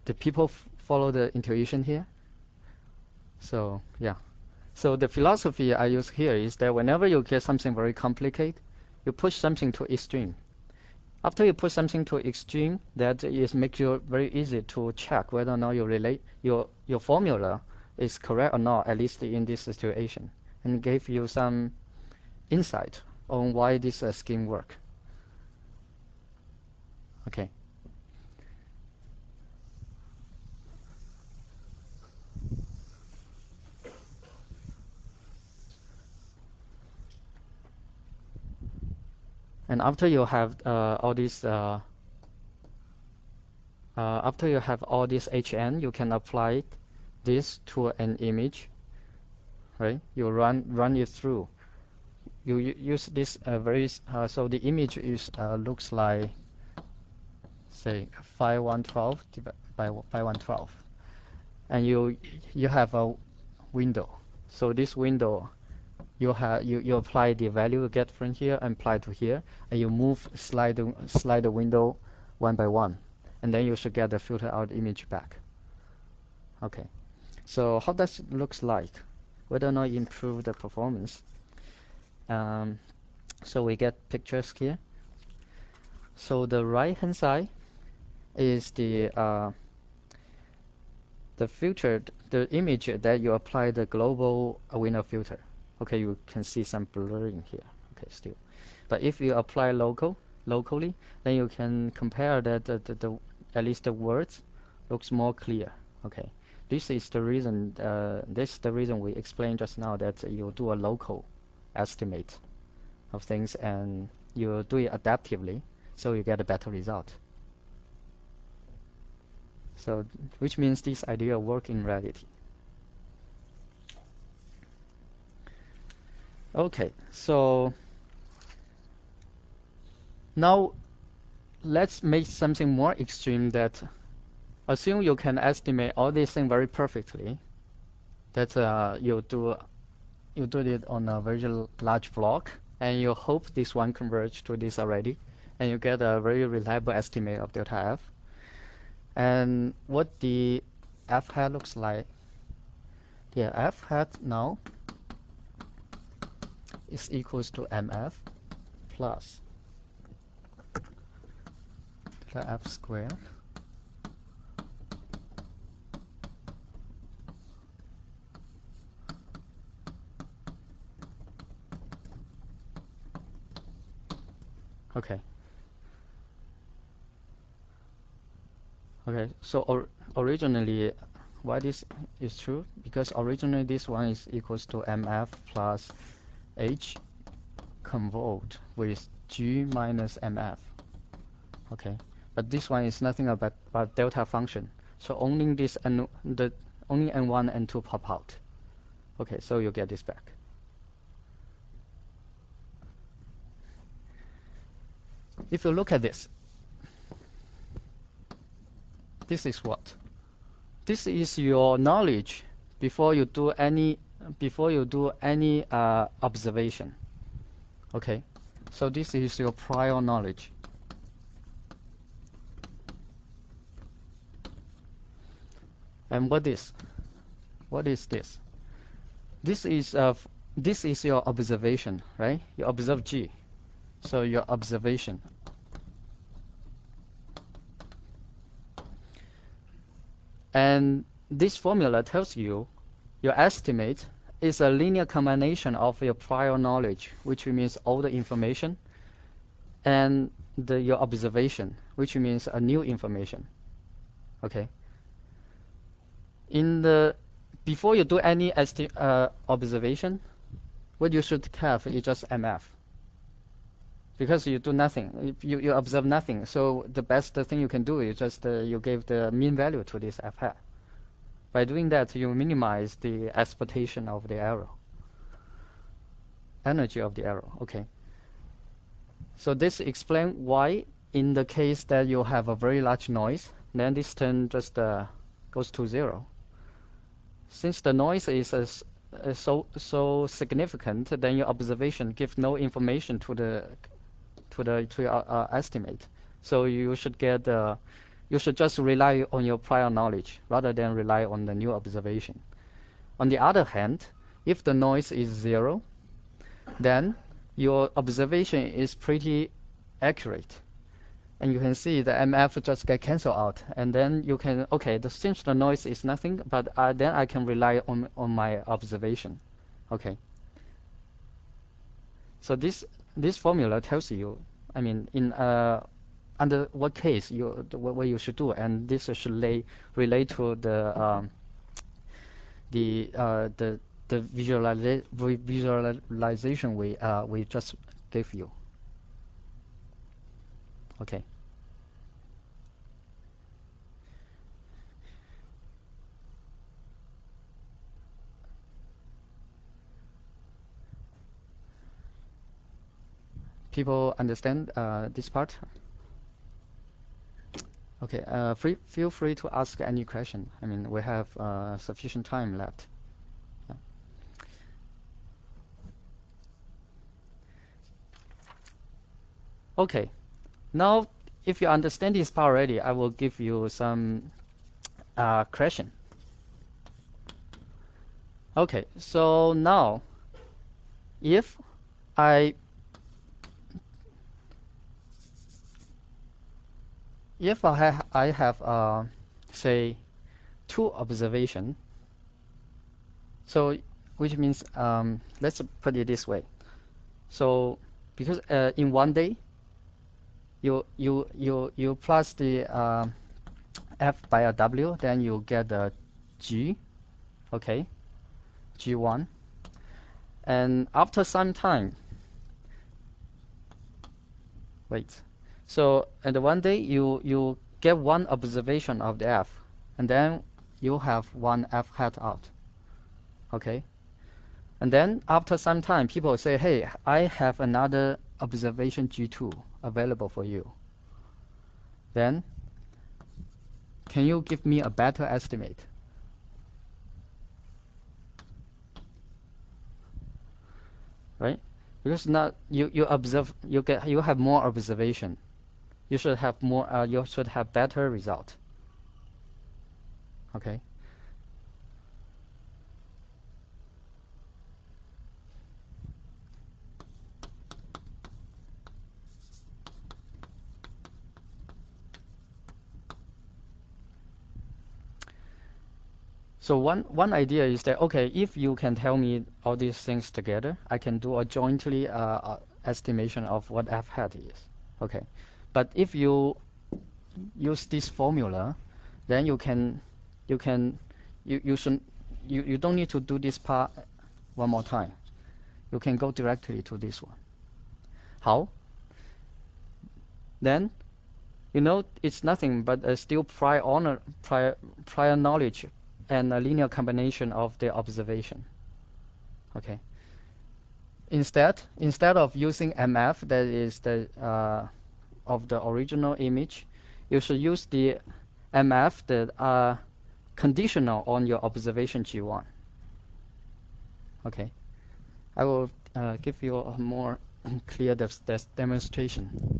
Do people follow the intuition here? So yeah. So the philosophy I use here is that whenever you get something very complicated, you push something to extreme. After you push something to extreme, that is makes you very easy to check whether or not your formula is correct or not, at least in this situation, and give you some insight on why this scheme work. Okay. And after you have all these after you have all this HN, you can apply this to an image, right? You run it through. You use this so the image is looks like, say, 5112 by 5112, and you have a window. So this window, you apply the value you get from here and apply to here, and you slide the window one by one, and then you should get the filter out image back. Okay, so how does it looks like? Whether or not you improve the performance. So we get pictures here. So the right hand side is the filtered, the image that you apply the global window filter. Okay, you can see some blurring here. Okay, still. But if you apply locally, then you can compare that at least the words looks more clear. Okay, this is the reason. This is the reason we explained just now, that you do a local estimate of things and you do it adaptively, so you get a better result. So, which means this idea works in reality. Okay, so now let's make something more extreme. That assume you can estimate all these things very perfectly. That you do it on a very large block, and you hope this one converge to this already, and you get a very reliable estimate of delta F. And what the F hat looks like. The F hat now is equals to MF plus delta F squared Okay. Okay, so originally, why this is true? Because originally this one is equals to MF plus H convolved with G minus MF. Okay, but this one is nothing about delta function. So only this and only N1 and N2 pop out. Okay, so you get this back. If you look at this, this is what? This is your knowledge before you do any observation. Okay, so this is your prior knowledge. And what is this? This is your observation, right? You observe G, so your observation. And this formula tells you your estimate is a linear combination of your prior knowledge, which means all the information, and your observation, which means a new information. Okay. Before you do any observation, what you should have is just MF. Because you do nothing, you observe nothing. So the best thing you can do is just you give the mean value to this F hat. By doing that, you minimize the expectation of the error, energy of the error. Okay. So this explains why, in the case that you have a very large noise, then this term just goes to 0. Since the noise is so significant, then your observation gives no information to your estimate. So you should just rely on your prior knowledge rather than rely on the new observation. On the other hand, if the noise is 0, then your observation is pretty accurate. And you can see the MF just get cancelled out. And then you can, okay, since the noise is nothing, but then I can rely on my observation. Okay. So this formula tells you, I mean, under what case what you should do, and this should relate to the visualization we just gave you. Okay. People understand this part? Okay, feel free to ask any question. I mean, we have sufficient time left. Yeah. Okay, now if you understand this part already, I will give you some question. Okay, so now if I I have say two observation, so which means let's put it this way. So because in one day you plus the f by a w, then you get a g, okay, g1, and after some time, wait, so at one day you get one observation of the f, and then you have one f hat out, okay, and then after some time people say, hey, I have another observation g2 available for you. Then can you give me a better estimate? Right? Because not you observe, you have more observation. You should have more. You should have better result. Okay. So one idea is that, okay, if you can tell me all these things together, I can do a jointly estimation of what f hat is. Okay. But if you use this formula, then you can you should you don't need to do this part one more time. You can go directly to this one. How? Then you know it's nothing but still prior knowledge and a linear combination of the observation. Okay. Instead of using MF, that is the of the original image, you should use the MF that are conditional on your observation G1. Okay. I will give you a more clear demonstration.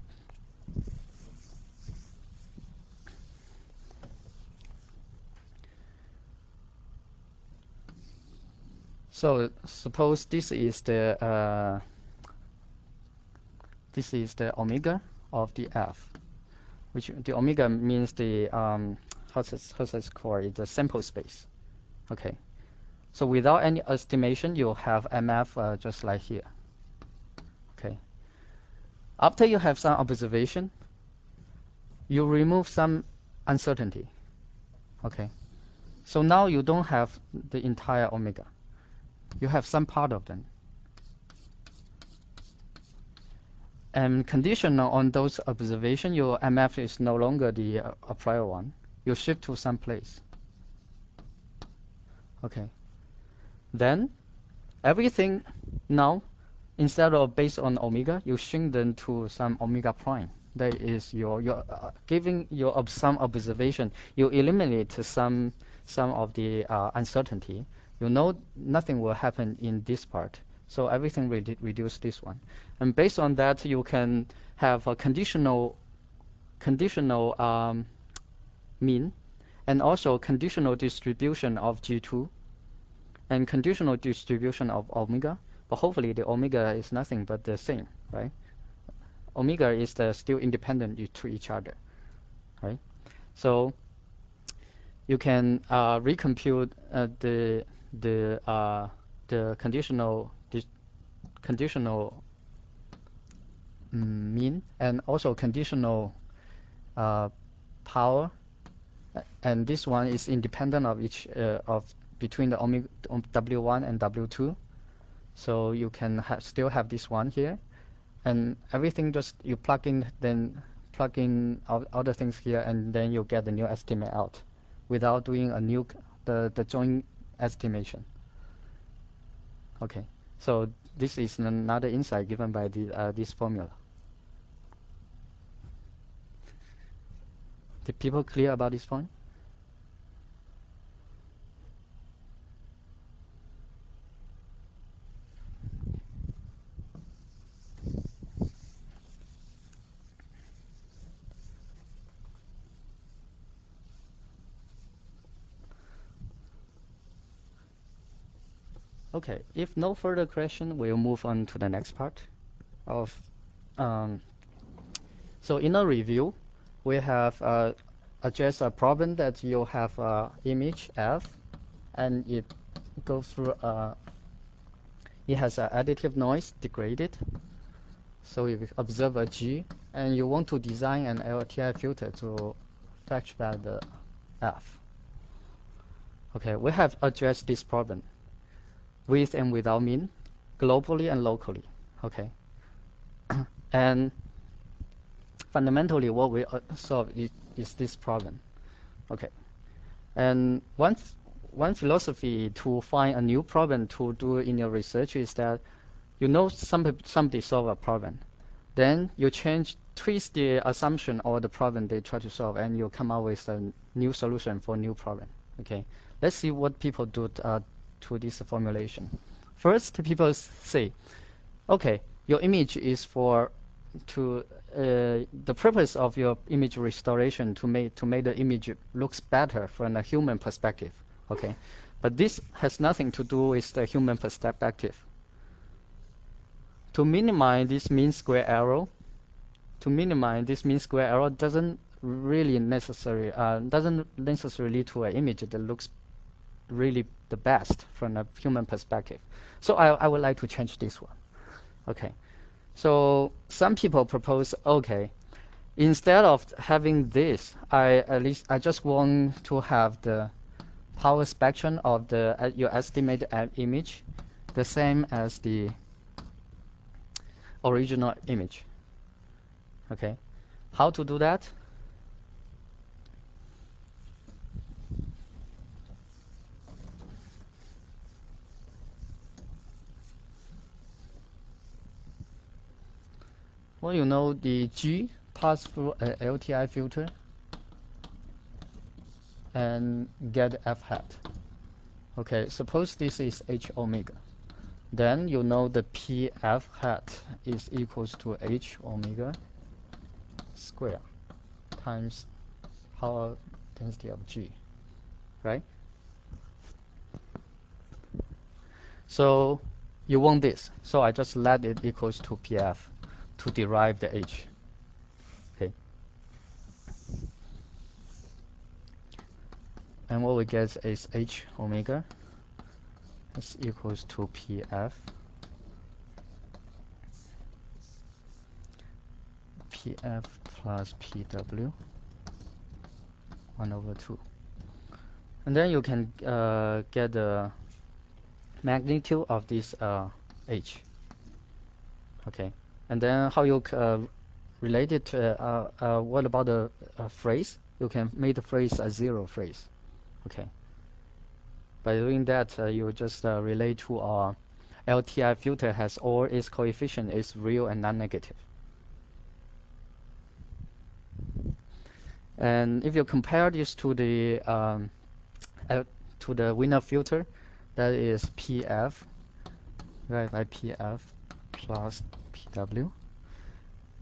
So suppose this is the omega of the f, which the omega means the how's it called? It's the sample space. Okay. So without any estimation, you have MF just like here. Okay. After you have some observation, you remove some uncertainty. Okay. So now you don't have the entire omega. You have some part of them. And conditional on those observations, your MF is no longer the prior one. You shift to some place. Okay. Then everything now, instead of based on omega, you shrink them to some omega prime. That is your giving your some observation. You eliminate some of the uncertainty. You know nothing will happen in this part, so everything reduce this one. And based on that, you can have a conditional mean, and also conditional distribution of G2, and conditional distribution of omega. But hopefully the omega is nothing but the same, right? Omega is still independent to each other, right? So you can recompute the conditional mean, and also conditional power, and this one is independent of each of between the omega W1 and W2. So you can still have this one here, and everything just you plug in plug in other things here, and then you get the new estimate out without doing a new the joint estimation. Okay, so this is another insight given by this formula. Did people clear about this point? Okay, if no further question, we'll move on to the next part of. So in a review, we have addressed a problem that you have image F, and it goes through. It has an additive noise degraded. So you observe a G, and you want to design an LTI filter to fetch back the F. Okay, we have addressed this problem with and without mean, globally and locally. Okay, and fundamentally what we solve is this problem. Okay, and one philosophy to find a new problem to do in your research is that you know somebody solve a problem, then you twist the assumption or the problem they try to solve, and you come up with a new solution for a new problem. Okay, let's see what people do to this formulation. First, people say, okay, your image is for the purpose of your image restoration to make the image looks better from a human perspective. Okay, but this has nothing to do with the human perspective. To minimize this mean square error, doesn't necessarily lead to an image that looks really the best from a human perspective. So I would like to change this one. Okay, so some people propose, okay, instead of having this, I just want to have the power spectrum of the your estimated image the same as the original image. Okay, how to do that? Well, you know the G pass through a LTI filter and get F hat. Okay, suppose this is H omega. Then you know the PF hat is equals to H omega square times power density of G, right? So you want this, so I just let it equals to PF to derive the H. Okay. And what we get is H omega is equals to PF plus PW 1/2. And then you can get the magnitude of this H. Okay. And then how you relate it to, what about the phrase? You can make the phrase a zero phrase. Okay. By doing that, you just relate to our LTI filter has all its coefficient is real and non-negative. And if you compare this to the Wiener filter, that is PF divided by PF plus PW.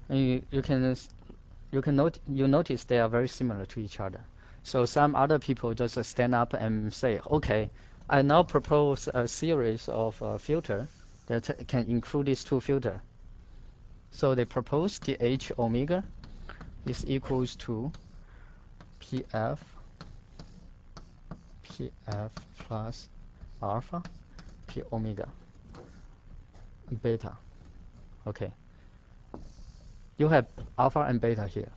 And you notice they are very similar to each other. So some other people just stand up and say, okay, I now propose a series of filter that can include these two filters. So they propose the H omega is equals to PF plus alpha P omega beta. Okay. You have alpha and beta here.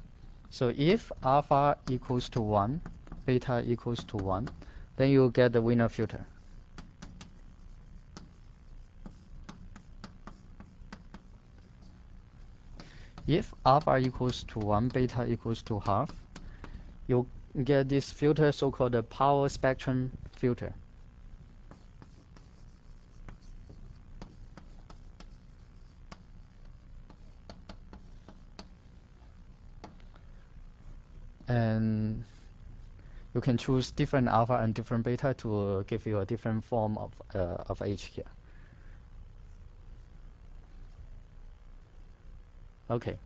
So if alpha equals to 1, beta equals to 1, then you get the Wiener filter. If alpha equals to 1, beta equals to half, you get this filter, so-called the power spectrum filter. And you can choose different alpha and different beta to give you a different form of H here. Okay.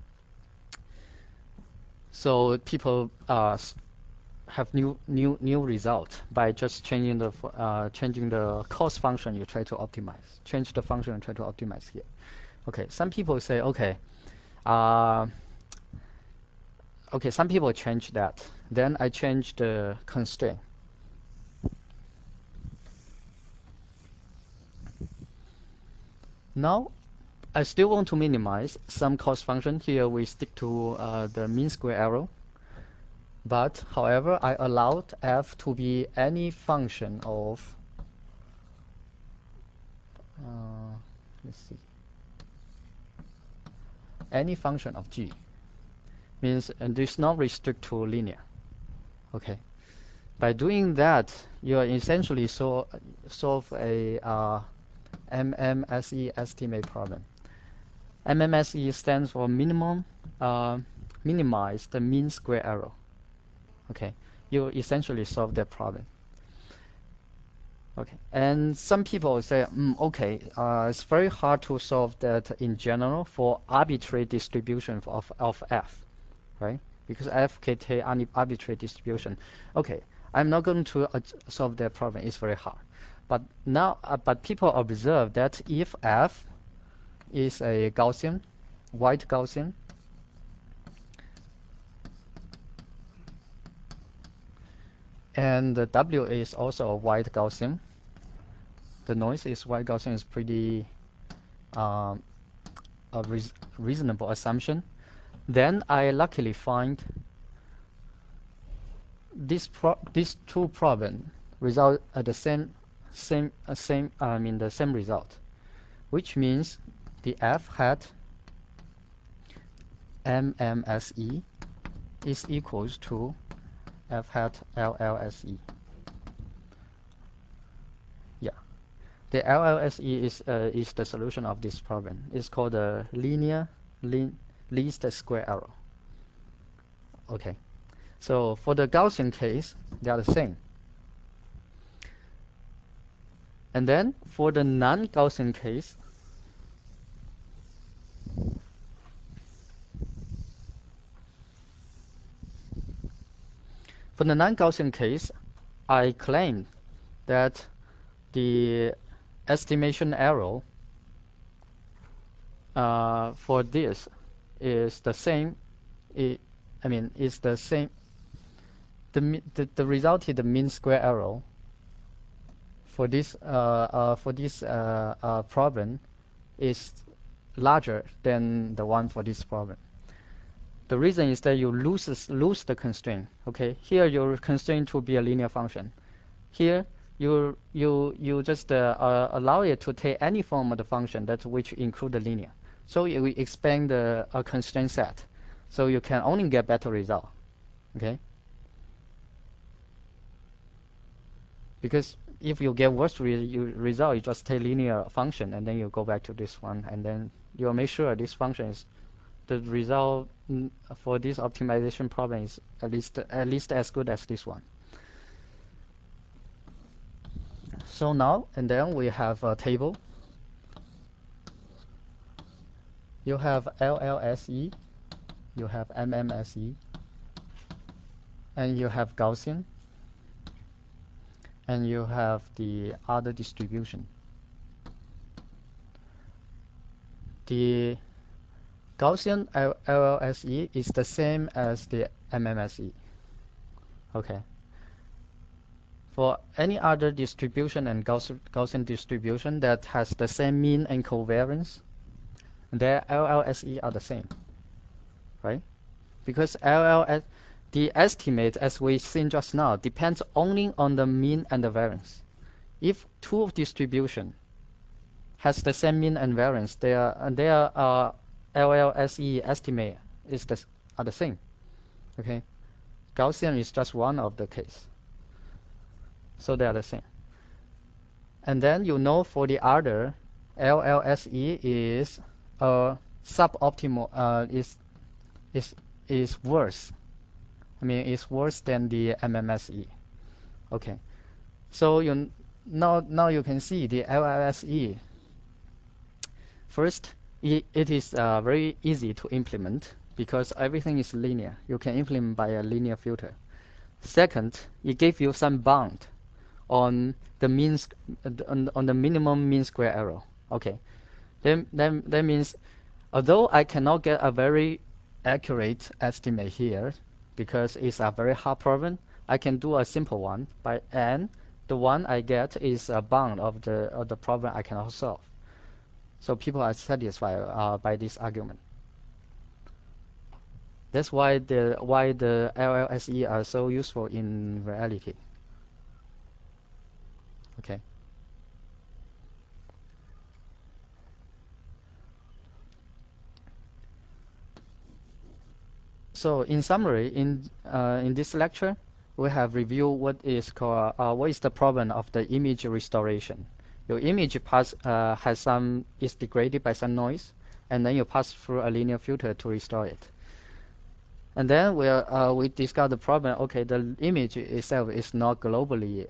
So people have new result by just changing the cost function you try to optimize. Change the function and try to optimize here. Okay. Some people say, okay, some people change that. Then I change the constraint. Now, I still want to minimize some cost function. Here we stick to the mean square error. But, however, I allowed f to be any function of, let's see, any function of g. Means, and this not restrict to linear. Okay. By doing that, you are essentially solve a MMSE estimate problem. MMSE stands for minimize the mean square error. Okay, you essentially solve that problem. Okay, and some people say, okay, it's very hard to solve that in general for arbitrary distribution of f, right? Because f can take any arbitrary distribution. Okay, I'm not going to solve that problem. It's very hard. But now, but people observe that if f is a Gaussian, white Gaussian, and the W is also a white Gaussian, the noise is white Gaussian is pretty a reasonable assumption. Then I luckily find these two problems result at the same result, which means the f hat MMSE is equals to f hat LLSE. Yeah, the LLSE is the solution of this problem. It's called the linear least square error. Okay, so for the Gaussian case, they are the same. And then for the non-Gaussian case, I claim that the estimation error for this is the same. Is the same. The resulted mean square error for this problem is larger than the one for this problem. The reason is that you lose the constraint. Okay, here you're constrained to be a linear function. Here you just allow it to take any form of the function that which include the linear. So we expand the constraint set, so you can only get better result. Okay. Because if you get worse result, you just take linear function and then you go back to this one, and then you'll make sure this function is the result for this optimization problem is at least as good as this one. So now and then we have a table. You have LLSE, you have MMSE, and you have Gaussian, and you have the other distribution. The Gaussian LLSE is the same as the MMSE. Okay. For any other distribution and Gaussian distribution that has the same mean and covariance, their LLSE are the same, right? Because the estimate, as we seen just now, depends only on the mean and the variance. If two distribution has the same mean and variance, they are LLSE estimate are the same. Okay, Gaussian is just one of the case, so they are the same. And then you know for the other, LLSE is suboptimal. Is worse. I mean, it's worse than the MMSE. Okay, so now you can see the LLSE. First, it is very easy to implement because everything is linear. You can implement by a linear filter. Second, it gives you some bound on the on the minimum mean square error. Okay, then that means although I cannot get a very accurate estimate here because it's a very hard problem, I can do a simple one and the one I get is a bound of the problem I cannot solve. So people are satisfied by this argument. That's why the LLSE are so useful in reality. Okay. So in summary, in this lecture, we have reviewed what is the problem of the image restoration. Your image is degraded by some noise, and then you pass through a linear filter to restore it. And then we discuss the problem. Okay, the image itself is not globally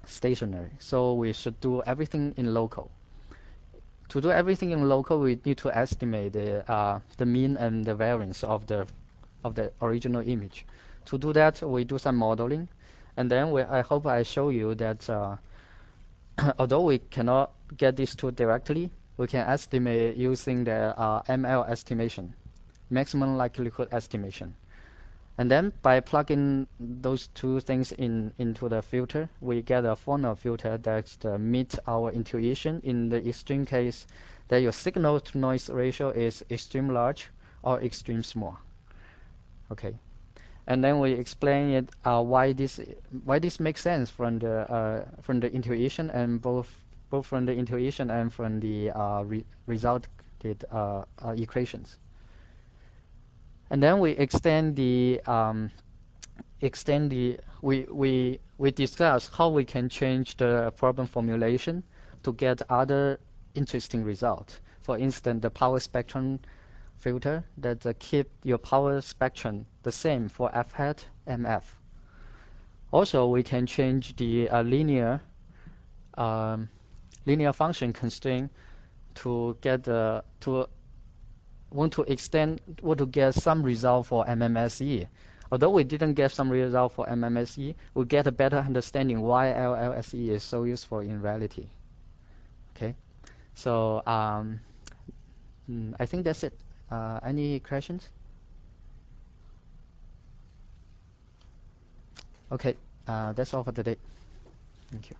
stationary, so we should do everything in local. To do everything in local, we need to estimate the mean and the variance of the original image. To do that, we do some modeling, and then I hope I show you that although we cannot get these two directly, we can estimate using the ML estimation, maximum likelihood estimation. And then by plugging those two things into the filter, we get a Fornell filter that meets our intuition in the extreme case that your signal to noise ratio is extreme large or extreme small. Okay, and then we explain it why this makes sense from the intuition and both from the intuition and from the resulted equations. And then we we discuss how we can change the problem formulation to get other interesting results. For instance, the power spectrum filter that keep your power spectrum the same for f hat and f. Also, we can change the linear function constraint to get want to get some result for MMSE. Although we didn't get some result for MMSE, we get a better understanding why LLSE is so useful in reality. Okay, so I think that's it. Any questions? Okay, that's all for today. Thank you.